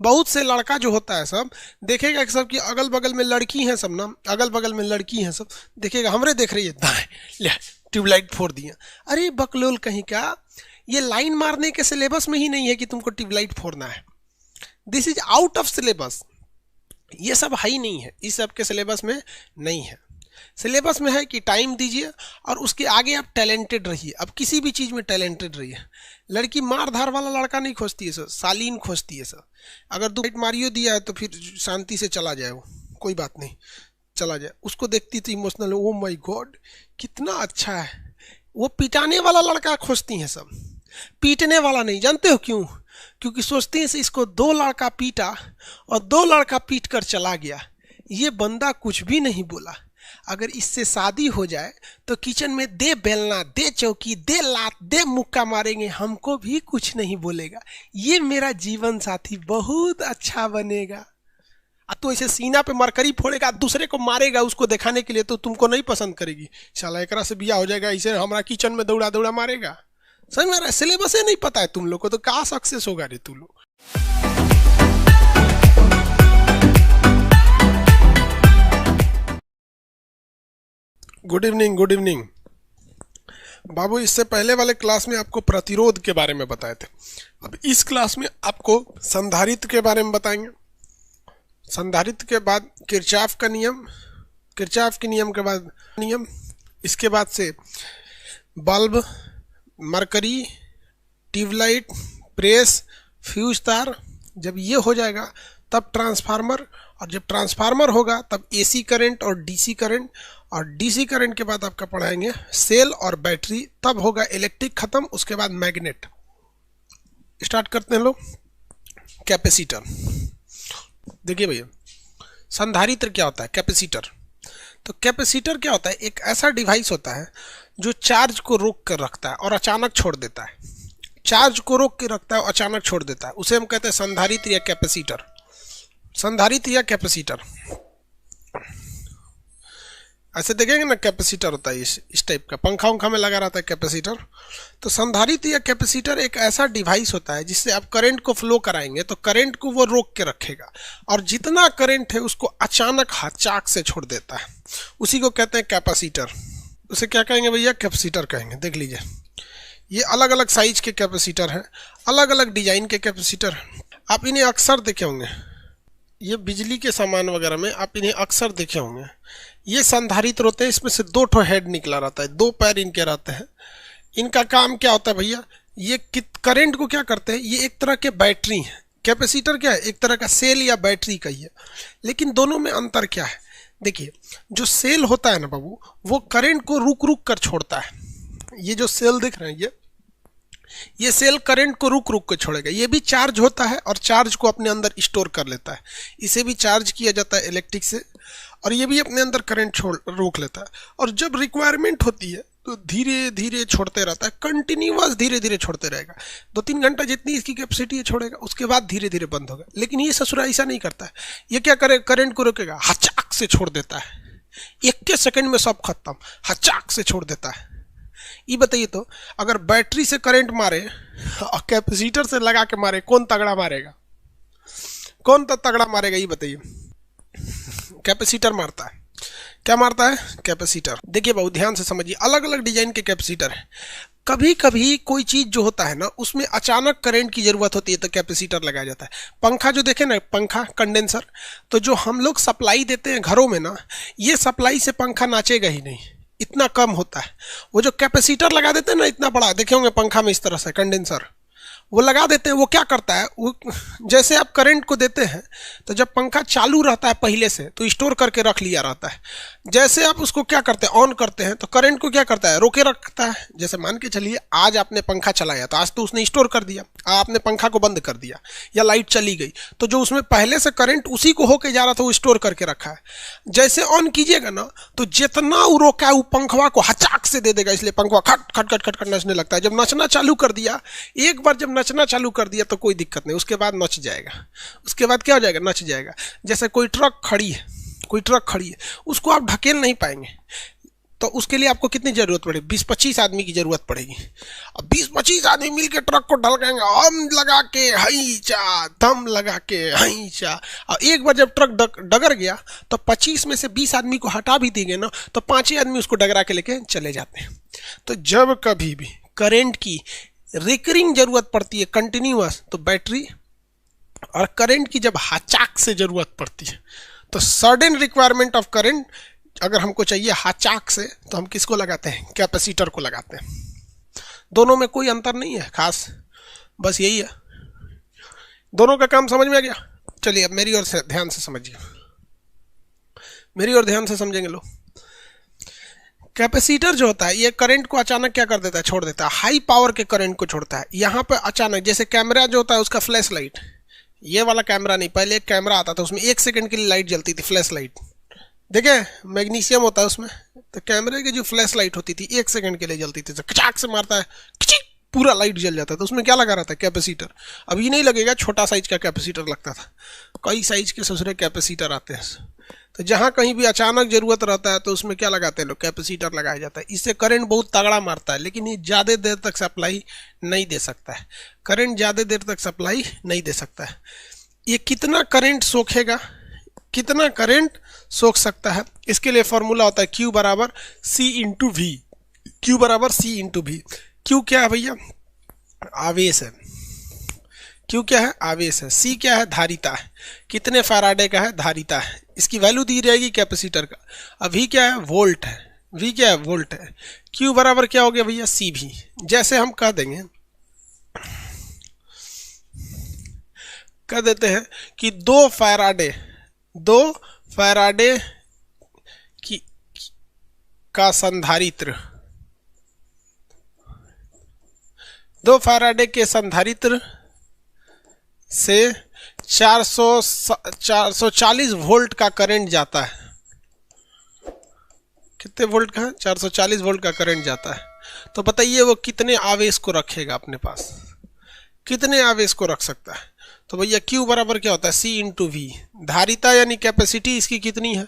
बहुत से लड़का जो होता है सब देखेगा कि सब की अगल बगल में लड़की हैं, सब ना अगल बगल में लड़की हैं सब, देखेगा हमरे देख रही है, दाएं ले ट्यूबलाइट फोड़ दिया। अरे बकलोल कहीं का, ये लाइन मारने के सिलेबस में ही नहीं है कि तुमको ट्यूबलाइट फोड़ना है। This is out of syllabus, ये सब है ही नहीं है, इस सब के सिलेबस में नहीं है। सिलेबस में है कि टाइम दीजिए और उसके आगे आप टैलेंटेड रहिए। अब किसी भी चीज़ में टैलेंटेड रहिए। लड़की मार धार वाला लड़का नहीं खोजती है सर, शालीन खोजती है सर। अगर दो हाइट मारियो दिया है तो फिर शांति से चला जाए, वो कोई बात नहीं, चला जाए। उसको देखती तो इमोशनल, ओ माय गॉड कितना अच्छा है। वो पिटाने वाला लड़का खोजती हैं सब, पीटने वाला नहीं। जानते हो क्यों? क्योंकि सोचती हैं इसको दो लड़का पीटा और दो लड़का पीट कर चला गया, ये बंदा कुछ भी नहीं बोला। अगर इससे शादी हो जाए तो किचन में दे बेलना, दे चौकी, दे लात, दे मुक्का मारेंगे, हमको भी कुछ नहीं बोलेगा। ये मेरा जीवन साथी बहुत अच्छा बनेगा। तो ऐसे सीना पे मरकरी फोड़ेगा, दूसरे को मारेगा उसको दिखाने के लिए, तो तुमको नहीं पसंद करेगी। साला एकरा से बिया हो जाएगा, इसे हमारा किचन में दौड़ा दौड़ा मारेगा। समझ में आ रहा है? सिलेबस नहीं पता है तुम लोग को, तो कहाँ सक्सेस होगा रे तू लोग। गुड इवनिंग, गुड इवनिंग बाबू। इससे पहले वाले क्लास में आपको प्रतिरोध के बारे में बताए थे। अब इस क्लास में आपको संधारित्र के बारे में बताएंगे। संधारित्र के बाद किरचॉफ का नियम, किरचॉफ के नियम के बाद नियम, इसके बाद से bulb, mercury, tubelight, press, fuse तार। जब ये हो जाएगा तब ट्रांसफार्मर, और जब ट्रांसफार्मर होगा तब एसी करंट और डीसी करंट, और डीसी करंट के बाद आपका पढ़ाएंगे सेल और बैटरी। तब होगा इलेक्ट्रिक खत्म, उसके बाद मैग्नेट। स्टार्ट करते हैं लोग। कैपेसिटर, देखिए भैया संधारित्र क्या होता है, कैपेसिटर। तो कैपेसिटर क्या होता है? एक ऐसा डिवाइस होता है जो चार्ज को रोक कर रखता है और अचानक छोड़ देता है। चार्ज को रोक के रखता है और अचानक छोड़ देता है, उसे हम कहते हैं संधारित्र या कैपेसिटर। संधारित्र या कैपेसिटर ऐसे देखेंगे ना, कैपेसिटर होता है इस टाइप का, पंखा उंखा में लगा रहता है कैपेसिटर। तो संधारित्र या कैपेसिटर एक ऐसा डिवाइस होता है जिससे आप करंट को फ्लो कराएंगे तो करंट को वो रोक के रखेगा, और जितना करंट है उसको अचानक चाक से छोड़ देता है। उसी को कहते हैं कैपेसिटर। उसे क्या कहेंगे भैया? कैपेसिटर कहेंगे। देख लीजिए, ये अलग अलग साइज के कैपेसिटर हैं, अलग अलग डिजाइन के कैपेसिटर हैं। आप इन्हें अक्सर देखे होंगे, ये बिजली के सामान वगैरह में आप इन्हें अक्सर देखे होंगे। ये संधारित्र होते हैं, इसमें से दो ठो हेड निकला रहता है, दो पैर इनके रहते हैं। इनका काम क्या होता है भैया? ये करंट को क्या करते हैं? ये एक तरह के बैटरी हैं। कैपेसिटर क्या है? एक तरह का सेल या बैटरी का ही है। लेकिन दोनों में अंतर क्या है? देखिए, जो सेल होता है ना बाबू, वो करंट को रुक रुक कर छोड़ता है। ये जो सेल दिख रहे हैं, ये सेल करंट को रुक रुक के छोड़ेगा। ये भी चार्ज होता है और चार्ज को अपने अंदर स्टोर कर लेता है। इसे भी चार्ज किया जाता है इलेक्ट्रिक से, और ये भी अपने अंदर करंट रोक लेता है। और जब रिक्वायरमेंट होती है तो धीरे धीरे छोड़ते रहता है, कंटिन्यूअस धीरे धीरे छोड़ते रहेगा। 2-3 घंटा जितनी इसकी कैपेसिटी है छोड़ेगा, उसके बाद धीरे धीरे बंद होगा। लेकिन ये ससुरा ऐसा नहीं करता है। ये क्या करे? करंट को रोकेगा, हचाक से छोड़ देता है, 1 सेकंड में सब खत्म, हचाक से छोड़ देता है। ये बताइए तो, अगर बैटरी से करंट मारे और कैपेसिटर से लगा के मारे, कौन तगड़ा मारेगा? कौन तगड़ा मारेगा? ये बताइए। कैपेसिटर मारता है। क्या मारता है? कैपेसिटर। देखिए बहुत ध्यान से समझिए, अलग अलग डिजाइन के कैपेसिटर है। कभी कभी कोई चीज जो होता है ना, उसमें अचानक करंट की जरूरत होती है तो कैपेसिटर लगाया जाता है। पंखा जो देखे ना, पंखा कंडेंसर, तो जो हम लोग सप्लाई देते हैं घरों में ना, ये सप्लाई से पंखा नाचेगा ही नहीं, इतना कम होता है। वो जो कैपेसिटर लगा देते हैं ना, इतना बड़ा देखे होंगे पंखा में, इस तरह से कंडेंसर वो लगा देते हैं। वो क्या करता है? वो जैसे आप करंट को देते हैं तो जब पंखा चालू रहता है पहले से तो स्टोर करके रख लिया रहता है। जैसे आप उसको क्या करते हैं? ऑन करते हैं तो करंट को क्या करता है? रोके रखता है। जैसे मान के चलिए आज आपने पंखा चलाया तो आज तो उसने स्टोर कर दिया, आपने पंखा को बंद कर दिया या लाइट चली गई तो जो उसमें पहले से करंट उसी को होके जा रहा था वो स्टोर करके रखा है। जैसे ऑन कीजिएगा ना तो जितना वो रोका है वो पंखवा को हचाक से दे देगा, इसलिए पंखवा खट खट खट खट खट नचने लगता है। जब नचना चालू कर दिया, एक बार जब नचना चालू कर दिया तो कोई दिक्कत नहीं, उसके बाद नच जाएगा। उसके बाद क्या हो जाएगा? नच जाएगा। जैसे कोई ट्रक खड़ी है, कोई ट्रक खड़ी है, उसको आप ढकेल नहीं पाएंगे, तो उसके लिए आपको कितनी जरूरत पड़ेगी? 20-25 आदमी की जरूरत पड़ेगी। अब 20-25 आदमी मिलकर ट्रक को ढलकाएंगे, हम लगा के हई चा, दम लगा के हई चा। और एक बार जब ट्रक डगर गया तो 25 में से 20 आदमी को हटा भी देंगे ना, तो 5 ही आदमी उसको डगरा के लेके चले जाते हैं। तो जब कभी भी करंट की रिकरिंग जरूरत पड़ती है कंटिन्यूअस, तो बैटरी, और करंट की जब हाचाक से जरूरत पड़ती है, तो सडन रिक्वायरमेंट ऑफ करंट अगर हमको चाहिए हाचाक से, तो हम किसको लगाते हैं? कैपेसिटर को लगाते हैं। दोनों में कोई अंतर नहीं है खास, बस यही है। दोनों का काम समझ में आ गया? चलिए अब मेरी ओर से ध्यान से समझिए, मेरी ओर ध्यान से समझेंगे लोग। कैपेसिटर जो होता है ये करंट को अचानक क्या कर देता है? छोड़ देता है। हाई पावर के करंट को छोड़ता है। यहाँ पे अचानक, जैसे कैमरा जो होता है उसका फ्लैश लाइट, ये वाला कैमरा नहीं, पहले एक कैमरा आता था उसमें 1 सेकंड के लिए लाइट जलती थी, फ्लैश लाइट। देखे, मैग्नीशियम होता है उसमें, तो कैमरे की जो फ्लैश लाइट होती थी 1 सेकंड के लिए जलती थी, तो कचाक से मारता है, पूरा लाइट जल जाता था। तो उसमें क्या लगा रहता है? कैपेसिटर। अभी नहीं लगेगा, छोटा साइज का कैपेसिटर लगता था। कई साइज के ससुरे कैपेसिटर आते हैं। तो जहाँ कहीं भी अचानक जरूरत रहता है तो उसमें क्या लगाते हैं लोग? कैपेसिटर लगाया जाता है। इससे करंट बहुत तगड़ा मारता है, लेकिन ये ज़्यादा देर तक सप्लाई नहीं दे सकता है। करंट ज़्यादा देर तक सप्लाई नहीं दे सकता है। ये कितना करंट सोखेगा, कितना करंट सोख सकता है, इसके लिए फॉर्मूला होता है Q बराबर C इंटू वी। Q बराबर C इंटू वी। Q क्या है भैया? आवेश है। Q क्या है? आवेश है। C क्या है? धारिता है। कितने फैराडे का है? धारिता है। इसकी वैल्यू दी रहेगी कैपेसिटर का। अब V क्या है? वोल्ट है। V क्या है? वोल्ट है। Q बराबर क्या हो गया भैया? C भी। जैसे हम कह देंगे, कह देते हैं कि 2 फैराडे की का संधारित्र, 2 फैराडे के संधारित्र से 440 वोल्ट का करंट जाता है। कितने वोल्ट का? 440 वोल्ट का करंट जाता है। तो बताइए वो कितने आवेश को रखेगा अपने पास? कितने आवेश को रख सकता है? तो भैया Q बराबर क्या होता है? C into V. धारिता यानी कैपेसिटी इसकी कितनी है?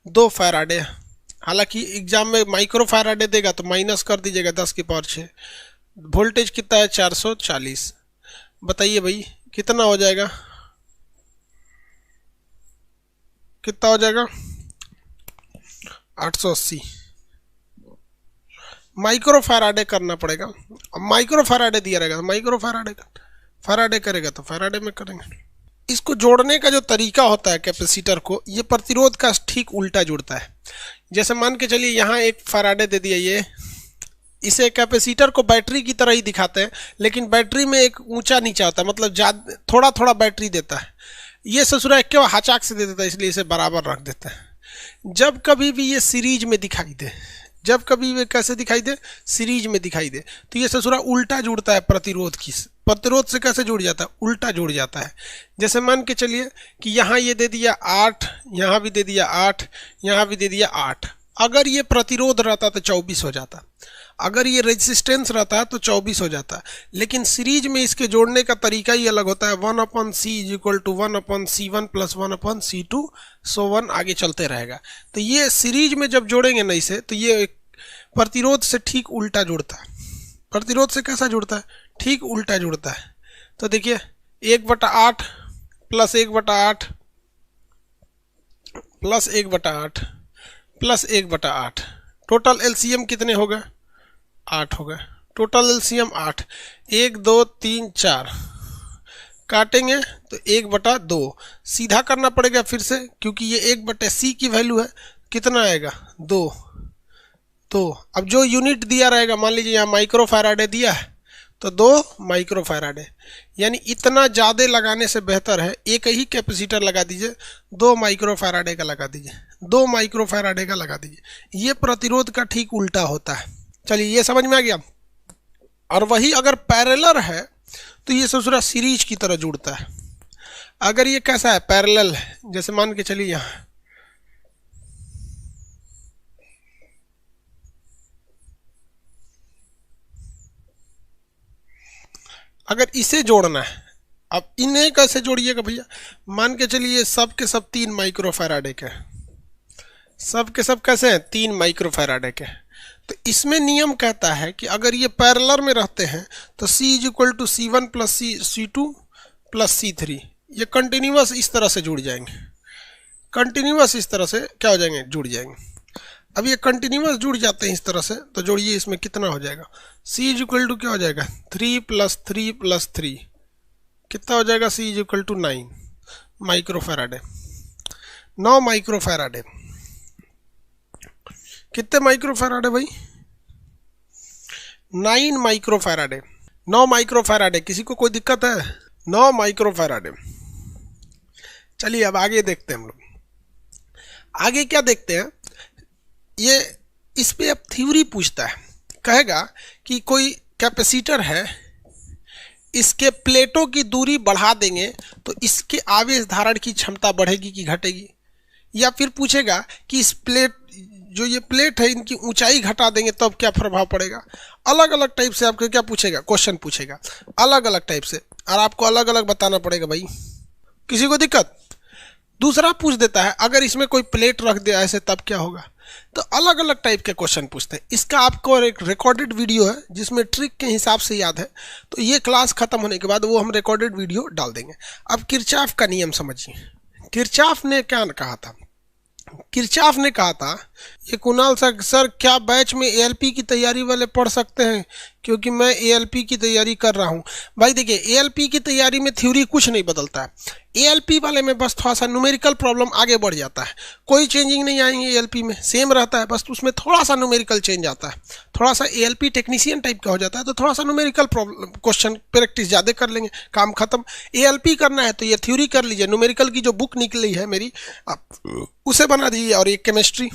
2 फैराडे। हालांकि एग्जाम में माइक्रो फैराडे देगा तो माइनस कर दीजिएगा 10 की पावर 6। वोल्टेज कितना है? 440। बताइए भाई कितना हो जाएगा? कितना हो जाएगा? 880 माइक्रो फैराडे करना पड़ेगा। अब माइक्रो फैराडे दिया रहेगा तो माइक्रो फैराडे करेगा तो फैराडे में करेंगे। इसको जोड़ने का जो तरीका होता है कैपेसिटर को, ये प्रतिरोध का ठीक उल्टा जुड़ता है। जैसे मान के चलिए यहाँ एक फैराडे दे दिया, ये इसे कैपेसिटर को बैटरी की तरह ही दिखाते हैं, लेकिन बैटरी में एक ऊंचा नीचा होता है, मतलब ज्यादा थोड़ा थोड़ा बैटरी देता है। ये ससुरा एक हाचाक से दे देता है, इसलिए इसे बराबर रख देता है। जब कभी भी ये सीरीज में दिखाई दे, जब कभी वे कैसे दिखाई दे? सीरीज में दिखाई दे, तो ये ससुरा उल्टा जुड़ता है प्रतिरोध की। प्रतिरोध से कैसे जुड़ जाता है? उल्टा जुड़ जाता है। जैसे मान के चलिए कि यहाँ ये दे दिया 8, यहाँ भी दे दिया 8, यहाँ भी दे दिया 8। अगर ये प्रतिरोध रहता तो 24 हो जाता, अगर ये रेजिस्टेंस रहता तो 24 हो जाता। लेकिन सीरीज में इसके जोड़ने का तरीका ही अलग होता है। 1/C = 1/C1 + 1/C2 सो 1 आगे चलते रहेगा। तो ये सीरीज में जब जोड़ेंगे ना इसे, तो ये प्रतिरोध से ठीक उल्टा जुड़ता है। प्रतिरोध से कैसा जुड़ता है? ठीक उल्टा जुड़ता है। तो देखिए 1/8 + 1/8 + 1/8 + 1/8, टोटल एलसीएम कितने हो गए? 8 हो गए। Total LCM 8। 1 2 3 4 काटेंगे तो 1/2 सीधा करना पड़ेगा फिर से, क्योंकि ये 1/C की वैल्यू है। कितना आएगा? 2। तो अब जो यूनिट दिया रहेगा, मान लीजिए यहाँ माइक्रो फैराडे दिया है तो 2 माइक्रो फैराडे, यानी इतना ज़्यादा लगाने से बेहतर है एक ही कैपेसिटर लगा दीजिए, 2 माइक्रो फैराडे का लगा दीजिए, 2 माइक्रो फैराडे का लगा दीजिए। ये प्रतिरोध का ठीक उल्टा होता है। चलिए ये समझ में आ गया। और वही अगर पैरेलल है तो ये ससुरा सीरीज की तरह जुड़ता है। अगर ये कैसा है? पैरेलल है। जैसे मान के चलिए यहाँ अगर इसे जोड़ना है, अब इन्हें कैसे जोड़िएगा भैया? मान के चलिए सब के सब 3 माइक्रो फैराडे के, सब के सब कैसे हैं, 3 माइक्रोफैराडे के। तो इसमें नियम कहता है कि अगर ये पैरेलल में रहते हैं तो C is equal to C1 plus C2 plus C3, ये कंटिन्यूअस इस तरह से जुड़ जाएंगे, कंटिन्यूअस इस तरह से क्या हो जाएंगे, जुड़ जाएंगे। अब ये कंटिन्यूअस जुड़ जाते हैं इस तरह से, तो जोड़िए इसमें कितना हो जाएगा, C इज इक्वल टू क्या हो जाएगा 3 प्लस 3 प्लस 3, कितना हो जाएगा, C इज इक्वल टू 9 माइक्रोफैराडे। 9 माइक्रोफैराडे, कितने माइक्रोफैराडे भाई, 9 माइक्रोफैराडे। 9 माइक्रोफैराडे, किसी को कोई दिक्कत है, 9 माइक्रोफैराडे। चलिए अब आगे देखते हैं हम लोग, आगे क्या देखते हैं। ये इस पे अब थ्योरी पूछता है, कहेगा कि कोई कैपेसिटर है, इसके प्लेटों की दूरी बढ़ा देंगे तो इसके आवेश धारण की क्षमता बढ़ेगी कि घटेगी, या फिर पूछेगा कि इस प्लेट, जो ये प्लेट है, इनकी ऊंचाई घटा देंगे तब क्या प्रभाव पड़ेगा। अलग अलग टाइप से आपको क्या पूछेगा, क्वेश्चन पूछेगा अलग अलग टाइप से, और आपको अलग अलग बताना पड़ेगा भाई, किसी को दिक्कत। दूसरा पूछ देता है अगर इसमें कोई प्लेट रख दे ऐसे तब क्या होगा। तो अलग अलग टाइप के क्वेश्चन पूछते हैं। इसका आपको एक रिकॉर्डेड वीडियो है जिसमें ट्रिक के हिसाब से याद है, तो ये क्लास खत्म होने के बाद वो हम रिकॉर्डेड वीडियो डाल देंगे। अब किरचॉफ का नियम समझिए। किरचॉफ ने क्या कहा था, किरचॉफ ने कहा था, ये कुणाल सर क्या बैच में एएलपी की तैयारी वाले पढ़ सकते हैं, क्योंकि मैं एएलपी की तैयारी कर रहा हूँ। भाई देखिए, एएलपी की तैयारी में थ्योरी कुछ नहीं बदलता है, एएलपी वाले में बस थोड़ा सा न्यूमेरिकल प्रॉब्लम आगे बढ़ जाता है, कोई चेंजिंग नहीं आएंगे, एएलपी में सेम रहता है, बस उसमें थोड़ा सा न्यूमेरिकल चेंज आता है, थोड़ा सा एएलपी टेक्नीशियन टाइप का हो जाता है, तो थोड़ा सा न्यूमेरिकल प्रॉब्लम क्वेश्चन प्रैक्टिस ज़्यादा कर लेंगे, काम खत्म। एएलपी करना है तो ये थ्योरी कर लीजिए, न्यूमेरिकल की जो बुक निकली है मेरी, आप उसे बना दीजिए, और एक केमिस्ट्री,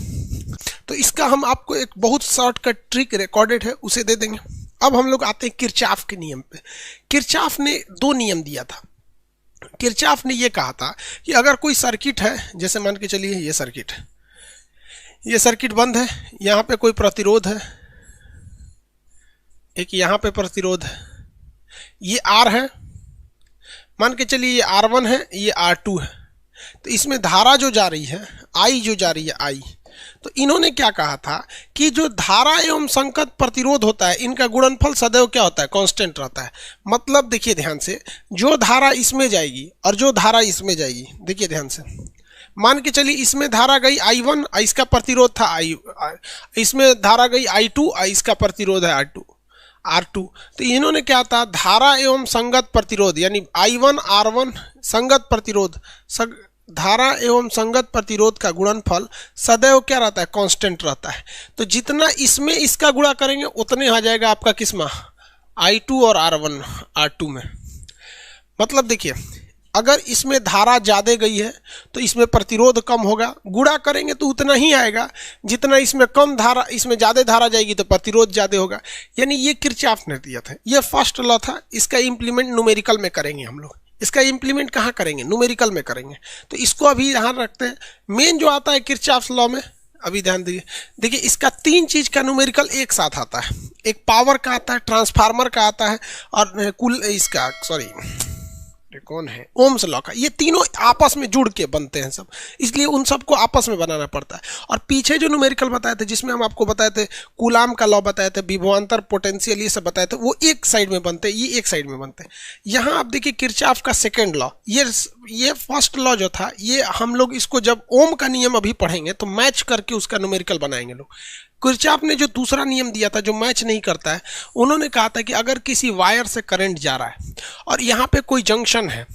तो इसका हम आपको एक बहुत शॉर्टकट ट्रिक रिकॉर्डेड है उसे दे देंगे। अब हम लोग आते हैं किरचॉफ के नियम पे। किरचॉफ ने 2 नियम दिया था। किरचॉफ ने ये कहा था कि अगर कोई सर्किट है, जैसे मान के चलिए ये सर्किट है, ये सर्किट बंद है, यहाँ पे कोई प्रतिरोध है, एक यहाँ पे प्रतिरोध है, ये R है, मान के चलिए ये R1 है, ये R2 है, तो इसमें धारा जो जा रही है I, जो जा रही है I, तो इन्होंने क्या कहा था कि जो धारा एवं संगत प्रतिरोध होता है, इनका गुणनफल सदैव क्या होता है, कांस्टेंट रहता है। मतलब देखिए ध्यान से, जो धारा इसमें जाएगी और जो धारा इसमें जाएगी, देखिए ध्यान से, मान के चलिए इसमें धारा गई I1, इसका प्रतिरोध था I, इसमें धारा गई I2, इसका प्रतिरोध है R2। तो इन्होंने क्या था, धारा एवं संगत प्रतिरोध, यानी I1 R1 संगत प्रतिरोध, धारा एवं संगत प्रतिरोध का गुणनफल सदैव क्या रहता है, कांस्टेंट रहता है। तो जितना इसमें इसका गुणा करेंगे उतने आ जाएगा आपका किसमें, I2 और R1 R2 में। मतलब देखिए, अगर इसमें धारा ज़्यादा गई है तो इसमें प्रतिरोध कम होगा, गुणा करेंगे तो उतना ही आएगा, जितना इसमें कम धारा, इसमें ज़्यादा धारा जाएगी तो प्रतिरोध ज़्यादा होगा। यानी ये किरचॉफ ने दिया था, ये फर्स्ट लॉ था। इसका इम्प्लीमेंट न्यूमेरिकल में करेंगे हम लोग। इसका इम्प्लीमेंट कहाँ करेंगे, न्यूमेरिकल में करेंगे। तो इसको अभी ध्यान रखते हैं। मेन जो आता है किरचॉफ लॉ में, अभी ध्यान दीजिए, देखिए इसका 3 चीज़ का न्यूमेरिकल एक साथ आता है। एक पावर का आता है, ट्रांसफार्मर का आता है, और कुल इसका कौन है, ओम्स लॉ का। ये तीनों आपस में जुड़ के बनते हैं सब, इसलिए उन सबको आपस में बनाना पड़ता है। और पीछे जो न्यूमेरिकल बताए थे, जिसमें हम आपको बताए थे, कूलाम का लॉ बताए थे, विभवांतर पोटेंशियल, ये सब बताए थे, वो एक साइड में बनते हैं, ये एक साइड में बनते हैं। यहाँ आप देखिए किरचॉफ का सेकेंड लॉ, ये फर्स्ट लॉ जो था, ये हम लोग इसको जब ओम का नियम अभी पढ़ेंगे तो मैच करके उसका न्यूमेरिकल बनाएंगे लोग। किरचॉफ ने जो दूसरा नियम दिया था, जो मैच नहीं करता है, उन्होंने कहा था कि अगर किसी वायर से करंट जा रहा है और यहाँ पे कोई जंक्शन है,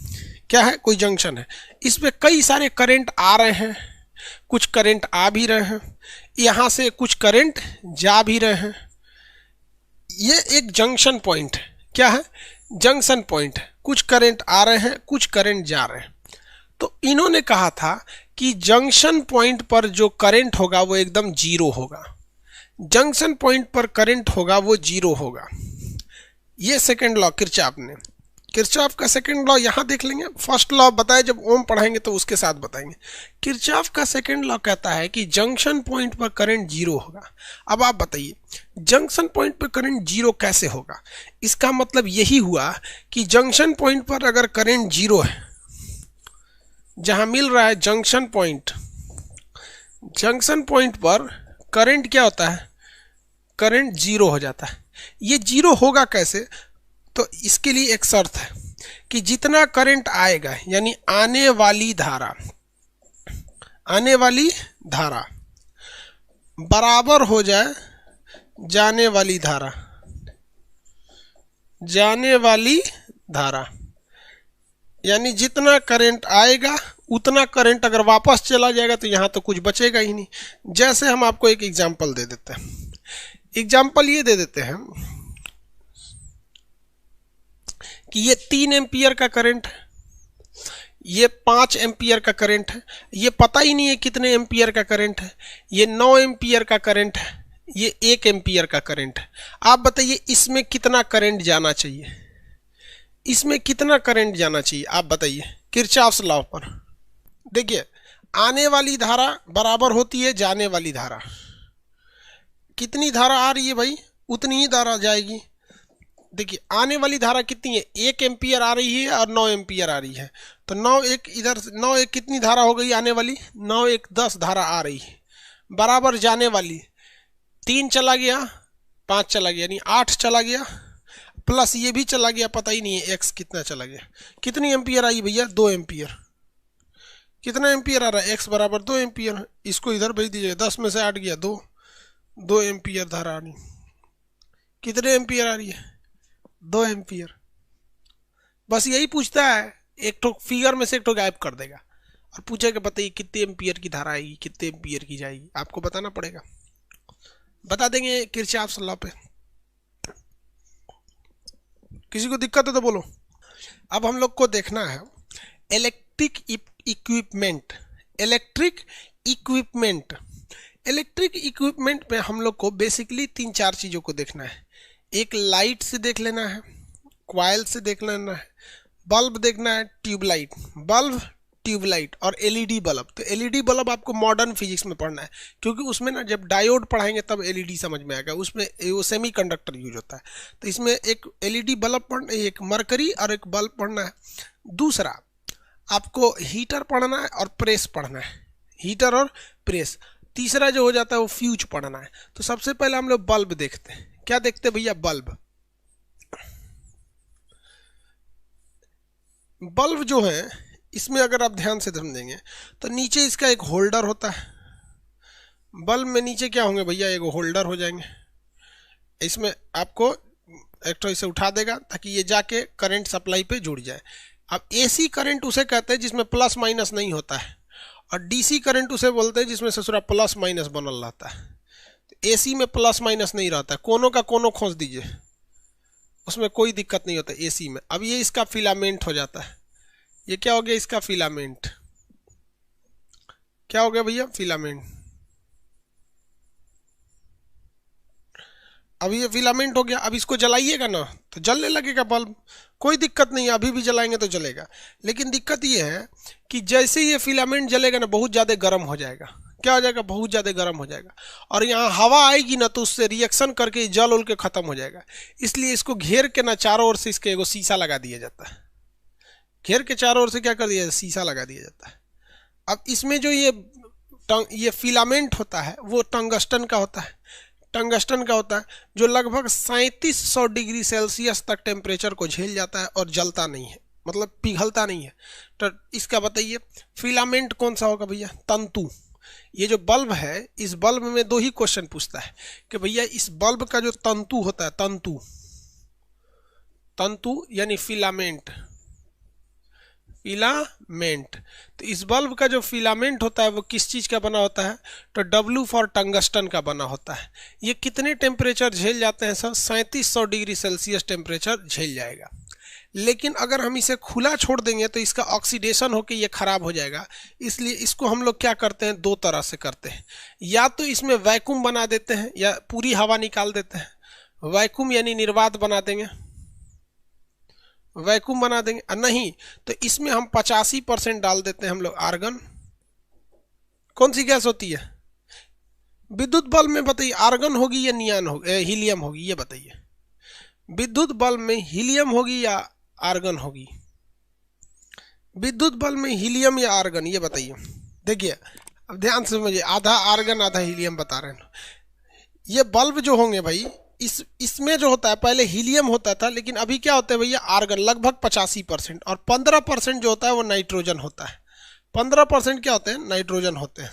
क्या है, कोई जंक्शन है, इस पे कई सारे करंट आ रहे हैं, कुछ करंट आ भी रहे हैं, यहाँ से कुछ करंट जा भी रहे हैं, ये एक जंक्शन पॉइंट है। क्या है, जंक्शन पॉइंट है, कुछ करंट आ रहे हैं, कुछ करंट जा रहे हैं। तो इन्होंने कहा था कि जंक्शन पॉइंट पर जो करंट होगा वो एकदम जीरो होगा, जंक्शन पॉइंट पर करंट होगा वो जीरो होगा। ये सेकंड लॉ किरचॉफ ने, किरचॉफ का सेकंड लॉ यहाँ देख लेंगे। फर्स्ट लॉ बताए जब ओम पढ़ाएंगे तो उसके साथ बताएंगे। किरचॉफ का सेकंड लॉ कहता है कि जंक्शन पॉइंट पर करंट जीरो होगा। अब आप बताइए जंक्शन पॉइंट पर करंट जीरो कैसे होगा। इसका मतलब यही हुआ कि जंक्शन पॉइंट पर अगर करंट जीरो है, जहाँ मिल रहा है जंक्शन पॉइंट, जंक्शन पॉइंट पर करंट क्या होता है, करंट जीरो हो जाता है। ये जीरो होगा कैसे, तो इसके लिए एक शर्त है कि जितना करंट आएगा यानी आने वाली धारा बराबर हो जाए जाने वाली धारा, यानी जितना करंट आएगा उतना करंट अगर वापस चला जाएगा तो यहाँ तो कुछ बचेगा ही नहीं। जैसे हम आपको एक एग्जांपल दे देते हैं, एग्जांपल ये दे देते हैं कि ये 3 एम्पियर का करंट है, ये 5 एम्पियर का करंट है, ये पता ही नहीं है कितने एम्पियर का करंट है, ये 9 एम्पियर का करंट है, ये 1 एम्पियर का करंट है। आप बताइए इसमें कितना करंट जाना चाहिए, इसमें कितना करंट जाना चाहिए आप बताइए किरचॉफ्स लॉ पर। देखिए आने वाली धारा बराबर होती है जाने वाली धारा, कितनी धारा आ रही है भाई उतनी ही धारा जाएगी। देखिए आने वाली धारा कितनी है, 1 एम्पियर आ रही है और 9 एम्पियर आ रही है, तो 9 1 इधर 9 1 कितनी धारा हो गई आने वाली, 9 1 10 धारा आ रही है, बराबर जाने वाली 3 चला गया 5 चला गया यानी 8 चला गया, प्लस ये भी चला गया, पता ही नहीं है एक्स कितना चला गया। कितनी एम्पियर आई भैया 2 एम्पियर। कितना एम्पियर आ रहा है, एक्स बराबर 2 एम्पियर। इसको इधर भेज दीजिए, 10 में से 8 गया 2 एम्पियर धारा आ रही। कितने एम्पियर आ रही है 2 एम्पियर। बस यही पूछता है, एक तो फिगर में से एक तो गायब कर देगा और पूछेगा बताइए कितने एम्पियर की धारा आएगी, कितने एम्पियर की जाएगी, आपको बताना पड़ेगा। बता देंगे किरचॉफ्स लॉ पे। किसी को दिक्कत है तो बोलो। अब हम लोग को देखना है इलेक्ट्रिक इक्विपमेंट। इलेक्ट्रिक इक्विपमेंट में हम लोग को बेसिकली 3-4 चीज़ों को देखना है। एक लाइट से देख लेना है, क्वाइल से देख लेना है, बल्ब देखना है, ट्यूबलाइट और एलईडी बल्ब। तो एलईडी बल्ब आपको मॉडर्न फिजिक्स में पढ़ना है, क्योंकि उसमें ना जब डायोड पढ़ाएंगे तब एलईडी समझ में आएगा, उसमें वो सेमीकंडक्टर यूज होता है। तो इसमें एक एलईडी बल्ब पढ़ना, एक मरकरी और एक बल्ब पढ़ना है। दूसरा आपको हीटर पढ़ना है और प्रेस पढ़ना है, हीटर और प्रेस। तीसरा जो हो जाता है वो फ्यूज पढ़ना है। तो सबसे पहले हम लोग बल्ब देखते हैं। क्या देखते हैं भैया, बल्ब जो है इसमें अगर आप ध्यान से समझेंगे तो नीचे इसका एक होल्डर होता है। बल्ब में नीचे क्या होंगे भैया, एक होल्डर हो जाएंगे। इसमें आपको एक तो इसे उठा देगा ताकि ये जाके करंट सप्लाई पे जुड़ जाए। अब एसी करंट उसे कहते हैं जिसमें प्लस माइनस नहीं होता है, और डीसी करंट उसे बोलते हैं जिसमें ससुरा प्लस माइनस बनल रहता है। तो एसी में प्लस माइनस नहीं रहता है, कोनों का कोनों खोस दीजिए, उसमें कोई दिक्कत नहीं होता एसी में। अब ये इसका फिलामेंट हो जाता है। ये क्या हो गया, इसका फिलामेंट। क्या हो गया भैया, फिलामेंट। अब ये फिलामेंट हो गया। अब इसको जलाइएगा ना तो जलने लगेगा बल्ब, कोई दिक्कत नहीं है, अभी भी जलाएंगे तो जलेगा। लेकिन दिक्कत ये है कि जैसे ये फिलामेंट जलेगा ना बहुत ज़्यादा गर्म हो जाएगा। क्या हो जाएगा, बहुत ज़्यादा गर्म हो जाएगा, और यहाँ हवा आएगी ना तो उससे रिएक्शन करके जल उल के ख़त्म हो जाएगा। इसलिए इसको घेर के ना चारों ओर से इसके एगो शीशा लगा दिया जाता है। घेर के चारों ओर से क्या कर दिया जाता है, शीशा लगा दिया जाता है। अब इसमें जो ये फिलामेंट होता है वो टंगस्टन का होता है। टंगस्टन का होता है जो लगभग 3700 डिग्री सेल्सियस तक टेम्परेचर को झेल जाता है और जलता नहीं है, मतलब पिघलता नहीं है। तो इसका बताइए फिलामेंट कौन सा होगा भैया, तंतु। ये जो बल्ब है, इस बल्ब में 2 ही क्वेश्चन पूछता है कि भैया इस बल्ब का जो तंतु होता है, तंतु यानी फिलामेंट। तो इस बल्ब का जो फिलामेंट होता है वो किस चीज़ का बना होता है, तो W फॉर टंगस्टन का बना होता है। ये कितने टेम्परेचर झेल जाते हैं सर, 3700 डिग्री सेल्सियस टेम्परेचर झेल जाएगा। लेकिन अगर हम इसे खुला छोड़ देंगे तो इसका ऑक्सीडेशन होकर ये खराब हो जाएगा। इसलिए इसको हम लोग क्या करते हैं, 2 तरह से करते हैं। या तो इसमें वैक्यूम बना देते हैं या पूरी हवा निकाल देते हैं। वैक्यूम यानी निर्वात बना देंगे, वैक्यूम बना देंगे। नहीं तो इसमें हम 85% डाल देते हैं हम लोग आर्गन। कौन सी गैस होती है विद्युत बल्ब में, बताइए आर्गन होगी या नियान होगी, हीलियम होगी, ये बताइए। विद्युत बल्ब में हीलियम होगी या आर्गन होगी, विद्युत बल्ब में हीलियम या आर्गन, ये बताइए। देखिए अब ध्यान से समझिए, आधा आर्गन आधा हीलियम बता रहे हैं। ये बल्ब जो होंगे भाई, इसमें जो होता है पहले हीलियम होता था, लेकिन अभी क्या होता है भैया, आर्गन लगभग 85%, और 15% जो होता है वो नाइट्रोजन होता है। 15% क्या होते हैं, नाइट्रोजन होते हैं।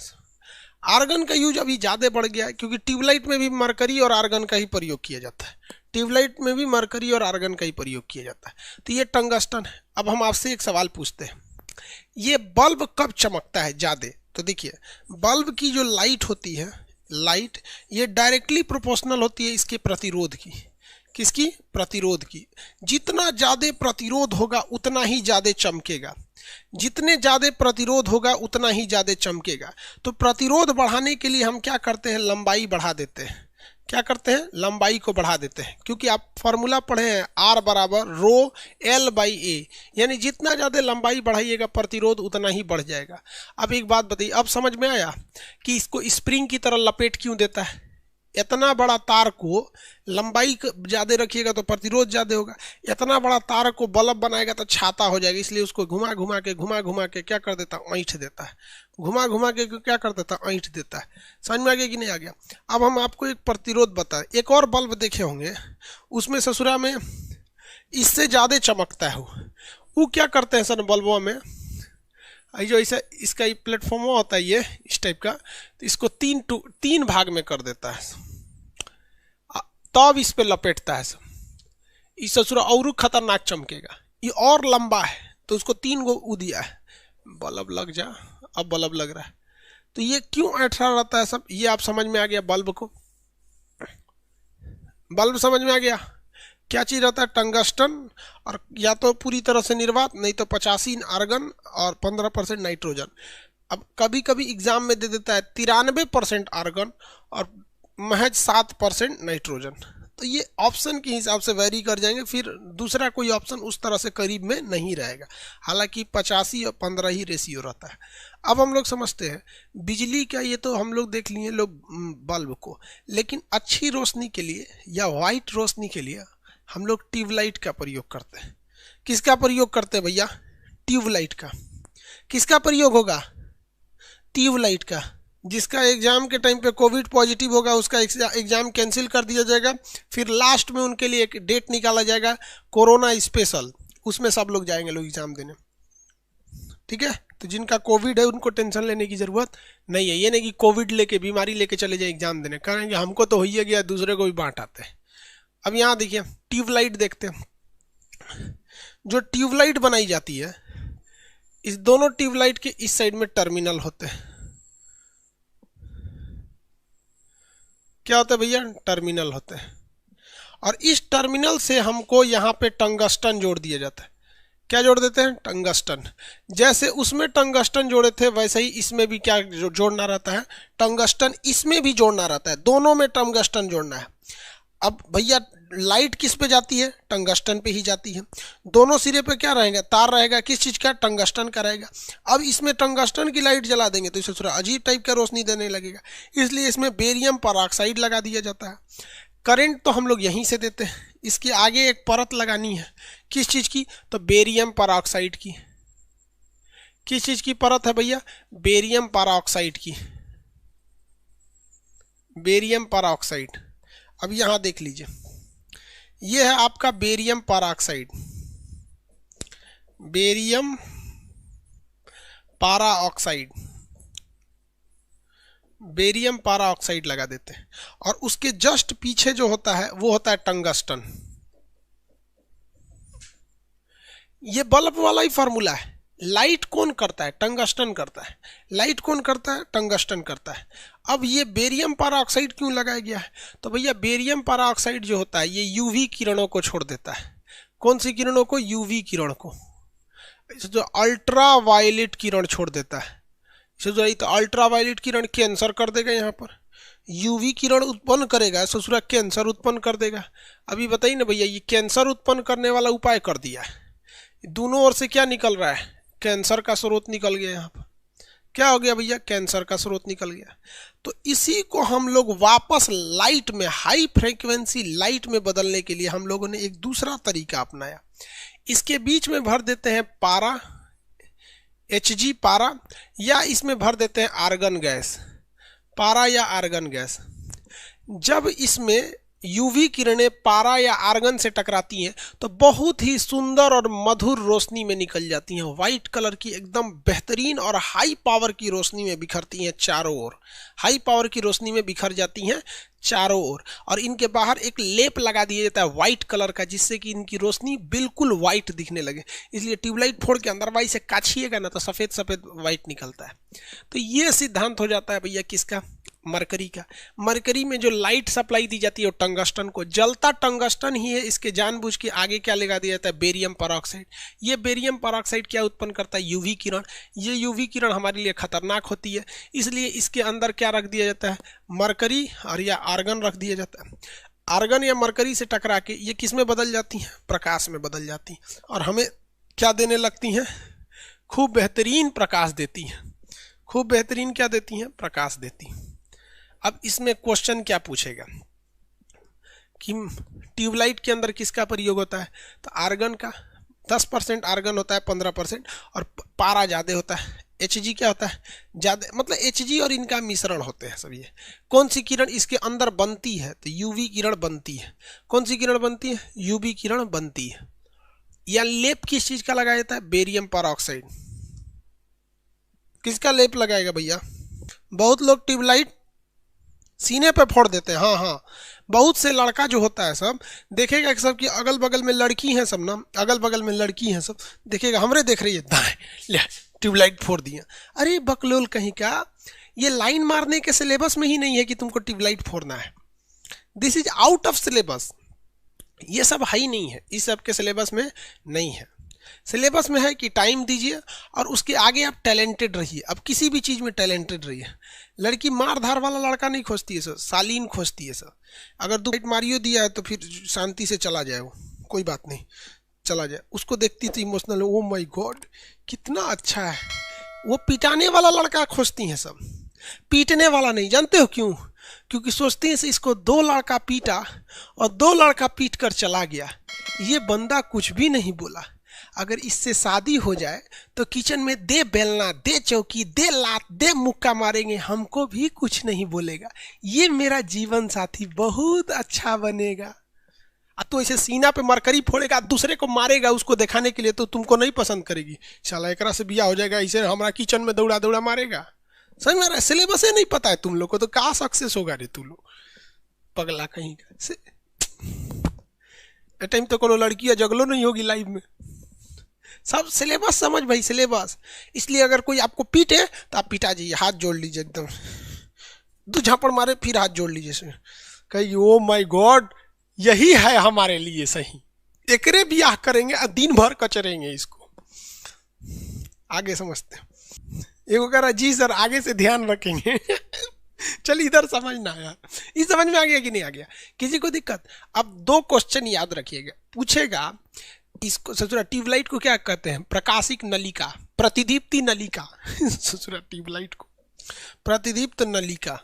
आर्गन का यूज अभी ज़्यादा बढ़ गया है, क्योंकि ट्यूबलाइट में भी मरकरी और आर्गन का ही प्रयोग किया जाता है। ट्यूबलाइट में भी मरकरी और आर्गन का ही प्रयोग किया जाता है। तो ये टंगस्टन है। अब हम आपसे एक सवाल पूछते हैं, ये बल्ब कब चमकता है ज़्यादा? तो देखिए, बल्ब की जो लाइट होती है, लाइट, ये डायरेक्टली प्रोपोर्शनल होती है इसके प्रतिरोध की। किसकी? प्रतिरोध की। जितना ज़्यादा प्रतिरोध होगा उतना ही ज़्यादा चमकेगा। जितने ज़्यादा प्रतिरोध होगा उतना ही ज़्यादा चमकेगा। तो प्रतिरोध बढ़ाने के लिए हम क्या करते हैं, लंबाई बढ़ा देते हैं। क्या करते हैं, लंबाई को बढ़ा देते हैं, क्योंकि आप फॉर्मूला पढ़े हैं, R बराबर रो L बाई ए, यानी जितना ज़्यादा लंबाई बढ़ाइएगा प्रतिरोध उतना ही बढ़ जाएगा। अब एक बात बताइए, अब समझ में आया कि इसको स्प्रिंग की तरह लपेट क्यों देता है? इतना बड़ा तार को लंबाई ज़्यादा रखिएगा तो प्रतिरोध ज़्यादा होगा, इतना बड़ा तार को बल्ब बनाएगा तो छाता हो जाएगा, इसलिए उसको घुमा घुमा के क्या कर देता है, ऐंठ देता है। घुमा घुमा के क्या कर देता है, ऐंठ देता है। समझ में आ गया कि नहीं आ गया? अब हम आपको एक प्रतिरोध बताएं। एक और बल्ब देखे होंगे, उसमें ससुरा में इससे ज़्यादा चमकता है। वो क्या करते हैं सर बल्बों में, जो ऐसा इसका प्लेटफॉर्म होता है ये इस टाइप का, तो इसको तीन भाग में कर देता है, तब इस पे लपेटता है। इस ससुरा और खतरनाक चमकेगा। ये और लंबा है तो उसको 3 गो ऊ दिया है, बल्ब लग जा। अब बल्ब लग रहा है, तो ये क्यों ऐठा रहता है सब, ये आप समझ में आ गया बल्ब को? बल्ब समझ में आ गया? क्या चीज़ रहता है, टंगस्टन, और या तो पूरी तरह से निर्वात, नहीं तो 85 आर्गन और 15% नाइट्रोजन। अब कभी कभी एग्जाम में दे देता है 93% आर्गन और महज 7% नाइट्रोजन। तो ये ऑप्शन के हिसाब से वेरी कर जाएंगे, फिर दूसरा कोई ऑप्शन उस तरह से करीब में नहीं रहेगा। हालांकि 85 और 15 ही रेशियो रहता है। अब हम लोग समझते हैं बिजली का, ये तो हम लोग देख लिए लोग बल्ब को, लेकिन अच्छी रोशनी के लिए या वाइट रोशनी के लिए हम लोग ट्यूबलाइट का प्रयोग करते हैं। किसका प्रयोग करते हैं भैया? ट्यूबलाइट का। किसका प्रयोग होगा? ट्यूबलाइट का। जिसका एग्जाम के टाइम पे कोविड पॉजिटिव होगा उसका एग्जाम कैंसिल कर दिया जाएगा, फिर लास्ट में उनके लिए एक डेट निकाला जाएगा कोरोना स्पेशल, उसमें सब लोग जाएंगे लोग एग्जाम देने। ठीक है, तो जिनका कोविड है उनको टेंशन लेने की जरूरत नहीं है। ये नहीं कि कोविड लेके, बीमारी लेके चले जाए एग्जाम देने, कहेंगे हमको तो हो ही गया, दूसरे को भी बांट आते हैं। अब यहाँ देखिए ट्यूबलाइट देखते हैं। जो ट्यूबलाइट बनाई जाती है, इस दोनों ट्यूबलाइट के इस साइड में टर्मिनल होते हैं। क्या होता है भैया? टर्मिनल होते हैं। और इस टर्मिनल से हमको यहाँ पे टंगस्टन जोड़ दिया जाता है। क्या जोड़ देते हैं? टंगस्टन। जैसे उसमें टंगस्टन जोड़े थे वैसे ही इसमें भी क्या जोड़ना रहता है? टंगस्टन। इसमें भी जोड़ना रहता है, दोनों में टंगस्टन जोड़ना है। अब भैया लाइट किस पे जाती है? टंगस्टन पे ही जाती है। दोनों सिरे पे क्या रहेगा? तार रहेगा। किस चीज़ का? टंगस्टन का रहेगा। अब इसमें टंगस्टन की लाइट जला देंगे तो इसे थोड़ा अजीब टाइप का रोशनी देने लगेगा, इसलिए इसमें बेरियम पेरोक्साइड लगा दिया जाता है। करंट तो हम लोग यहीं से देते हैं, इसके आगे एक परत लगानी है। किस चीज़ की? तो बेरियम पेरोक्साइड की। किस चीज़ की परत है भैया? बेरियम पेरोक्साइड की। Barium peroxide. अब यहाँ देख लीजिए, ये है आपका barium peroxide. Barium peroxide, barium peroxide लगा देते हैं। और उसके जस्ट पीछे जो होता है वो होता है टंगस्टन। ये बल्ब वाला ही फॉर्मूला है। लाइट कौन करता है? टंगस्टन करता है। लाइट कौन करता है? टंगस्टन करता है। अब ये बेरियम पेरोक्साइड क्यों लगाया गया है? तो भैया बेरियम पेरोक्साइड जो होता है ये यूवी किरणों को छोड़ देता है। कौन सी किरणों को? यूवी किरण को। जो अल्ट्रा वायलेट किरण छोड़ देता है। तो अल्ट्रा वायलेट किरण कैंसर कर देगा, यहाँ पर यूवी किरण उत्पन्न करेगा, ससुरा कैंसर उत्पन्न कर देगा। अभी बताइए ना भैया, ये कैंसर उत्पन्न करने वाला उपाय कर दिया है। दोनों ओर से क्या निकल रहा है? कैंसर का स्रोत निकल गया। यहाँ पर क्या हो गया भैया? कैंसर का स्रोत निकल गया। तो इसी को हम लोग वापस लाइट में, हाई फ्रीक्वेंसी लाइट में बदलने के लिए हम लोगों ने एक दूसरा तरीका अपनाया। इसके बीच में भर देते हैं पारा, Hg पारा, या इसमें भर देते हैं आर्गन गैस, पारा या आर्गन गैस। जब इसमें यूवी किरणें पारा या आर्गन से टकराती हैं तो बहुत ही सुंदर और मधुर रोशनी में निकल जाती हैं, वाइट कलर की एकदम बेहतरीन और हाई पावर की रोशनी में बिखरती हैं चारों ओर, हाई पावर की रोशनी में बिखर जाती हैं चारों ओर। और इनके बाहर एक लेप लगा दिया जाता है वाइट कलर का, जिससे कि इनकी रोशनी बिल्कुल वाइट दिखने लगे। इसलिए ट्यूबलाइट फोड़ के अंदर वाई से काछिएगा ना तो सफ़ेद सफ़ेद वाइट निकलता है। तो ये सिद्धांत हो जाता है भैया किसका, मरकरी का। मरकरी में जो लाइट सप्लाई दी जाती है वो टंगस्टन को, जलता टंगस्टन ही है, इसके जानबूझ के आगे क्या लगा दिया जाता है, बेरियम परऑक्साइड। ये बेरियम परऑक्साइड क्या उत्पन्न करता है, यूवी किरण। ये यूवी किरण हमारे लिए खतरनाक होती है, इसलिए इसके अंदर क्या रख दिया जाता है, मरकरी और या आर्गन रख दिया जाता है। आर्गन या मरकरी से टकरा के ये किस में बदल जाती हैं, प्रकाश में बदल जाती हैं, और हमें क्या देने लगती हैं, खूब बेहतरीन प्रकाश देती हैं। खूब बेहतरीन क्या देती हैं, प्रकाश देती हैं। अब इसमें क्वेश्चन क्या पूछेगा कि ट्यूबलाइट के अंदर किसका प्रयोग होता है, तो आर्गन का। 10% आर्गन होता है, 15%, और पारा ज़्यादा होता है। Hg क्या होता है, ज़्यादा, मतलब Hg और इनका मिश्रण होते हैं सब। ये कौन सी किरण इसके अंदर बनती है, तो यूवी किरण बनती है। कौन सी किरण बनती है, यूवी किरण बनती है। या लेप किस चीज़ का लगाया जाता है, बेरियम परऑक्साइड। किसका लेप लगाएगा भैया, बहुत लोग ट्यूबलाइट सीने पे फोड़ देते हैं। हाँ हाँ, बहुत से लड़का जो होता है सब देखेगा कि सब की अगल बगल में लड़की हैं सब ना, अगल बगल में लड़की हैं सब, देखेगा हमरे देख रही है, दाएं ले ट्यूबलाइट फोड़ दिया। अरे बकलोल कहीं का, ये लाइन मारने के सिलेबस में ही नहीं है कि तुमको ट्यूबलाइट फोड़ना है। This is out of syllabus, ये सब है ही नहीं है, इस सब के सिलेबस में नहीं है। सिलेबस में है कि टाइम दीजिए और उसके आगे आप टैलेंटेड रहिए। अब किसी भी चीज़ में टैलेंटेड रहिए। लड़की मार धार वाला लड़का नहीं खोजती है सर, शालीन खोजती है सर। अगर 2 फाइट मारियो दिया है तो फिर शांति से चला जाए, वो कोई बात नहीं, चला जाए। उसको देखती तो इमोशनल, ओ माय गॉड कितना अच्छा है। वो पिटाने वाला लड़का खोजती हैं सब, पीटने वाला नहीं। जानते हो क्यों, क्योंकि सोचती हैं इसको 2 लड़का पीटा और 2 लड़का पीट कर चला गया, ये बंदा कुछ भी नहीं बोला। अगर इससे शादी हो जाए तो किचन में दे बेलना, दे चौकी, दे लात, दे मुक्का मारेंगे, हमको भी कुछ नहीं बोलेगा। ये मेरा जीवन साथी बहुत अच्छा बनेगा। तो ऐसे सीना पे मरकरी फोड़ेगा, दूसरे को मारेगा उसको दिखाने के लिए, तो तुमको नहीं पसंद करेगी। साला एकरा से बिया हो जाएगा, इसे हमारा किचन में दौड़ा दौड़ा मारेगा। समझ में आ रहा है, सिलेबस नहीं पता है तुम लोग को, तो कहाँ सक्सेस होगा रे तू लोग, पगला कहीं का। टाइम तो कोनो लड़की या जगलो नहीं होगी लाइफ में। सब सिलेबस समझ भाई, सिलेबस। इसलिए अगर कोई आपको पीटे तो आप पिटा जाइए, हाथ जोड़ लीजिए एकदम, 2 झापड़ मारे फिर हाथ जोड़ लीजिए, कहिए ओ माय गॉड यही है हमारे लिए सही, एकरे ब्याह करेंगे और दिन भर कचरेंगे इसको। आगे समझते हैं। एगो कह रहा जी सर आगे से ध्यान रखेंगे। चल इधर समझना यार, इस समझ में आ गया कि नहीं आ गया, किसी को दिक्कत। अब 2 क्वेश्चन याद रखिएगा, पूछेगा इसको ससुरा ट्यूबलाइट को क्या कहते हैं, प्रकाशिक नलिका, प्रतिदीप्ति नलिका। ससुरा ट्यूबलाइट को प्रतिदीप्त नलिका,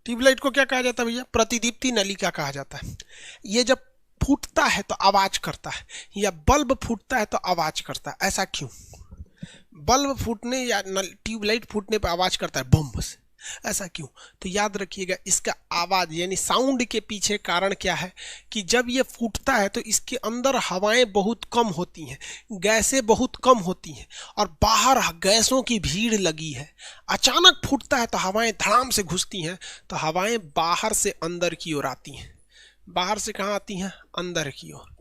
ट्यूबलाइट को क्या कहा जाता है भैया, प्रतिदीप्ति नलिका कहा जाता है। ये जब फूटता है तो आवाज करता है, या बल्ब फूटता है तो आवाज करता है। ऐसा क्यों, बल्ब फूटने या ट्यूबलाइट फूटने पर आवाज करता है बम से, ऐसा क्यों, तो याद रखिएगा इसका आवाज यानी साउंड के पीछे कारण क्या है कि जब ये फूटता है तो इसके अंदर हवाएं बहुत कम होती हैं, गैसें बहुत कम होती हैं, और बाहर गैसों की भीड़ लगी है। अचानक फूटता है तो हवाएं धड़ाम से घुसती हैं, तो हवाएं बाहर से अंदर की ओर आती हैं। बाहर से कहाँ आती हैं, अंदर की ओर।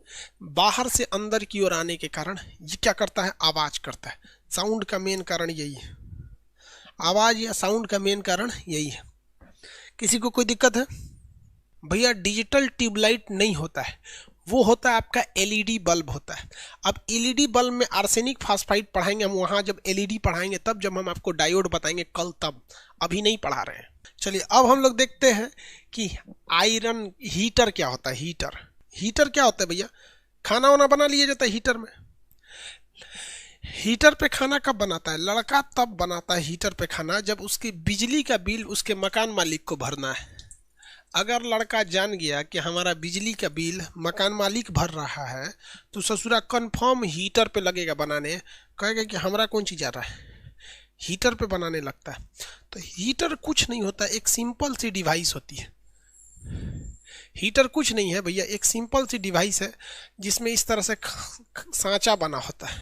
बाहर से अंदर की ओर आने के कारण ये क्या करता है, आवाज करता है। साउंड का मेन कारण यही है, आवाज या साउंड का मेन कारण यही है। किसी को कोई दिक्कत है भैया, डिजिटल ट्यूबलाइट नहीं होता है, वो होता है आपका एलईडी बल्ब होता है। अब एलईडी बल्ब में आर्सेनिक फास्फाइड पढ़ाएंगे हम वहाँ, जब एलईडी पढ़ाएंगे तब, जब हम आपको डायोड बताएंगे कल तब, अभी नहीं पढ़ा रहे हैं। चलिए अब हम लोग देखते हैं कि आयरन हीटर क्या होता है। हीटर, हीटर क्या होता है भैया, खाना वाना बना लिया जाता है हीटर में। हीटर पे खाना कब बनाता है, लड़का तब बनाता है हीटर पे खाना जब उसकी बिजली का बिल उसके मकान मालिक को भरना है। अगर लड़का जान गया कि हमारा बिजली का बिल मकान मालिक भर रहा है तो ससुरा कंफर्म हीटर पे लगेगा बनाने, कहेगा कि हमारा कौन चीज आ रहा है, हीटर पे बनाने लगता है। तो हीटर कुछ नहीं होता, एक सिंपल सी डिवाइस होती है। हीटर कुछ नहीं है भैया, एक सिंपल सी डिवाइस है जिसमें इस तरह से सांचा बना होता है।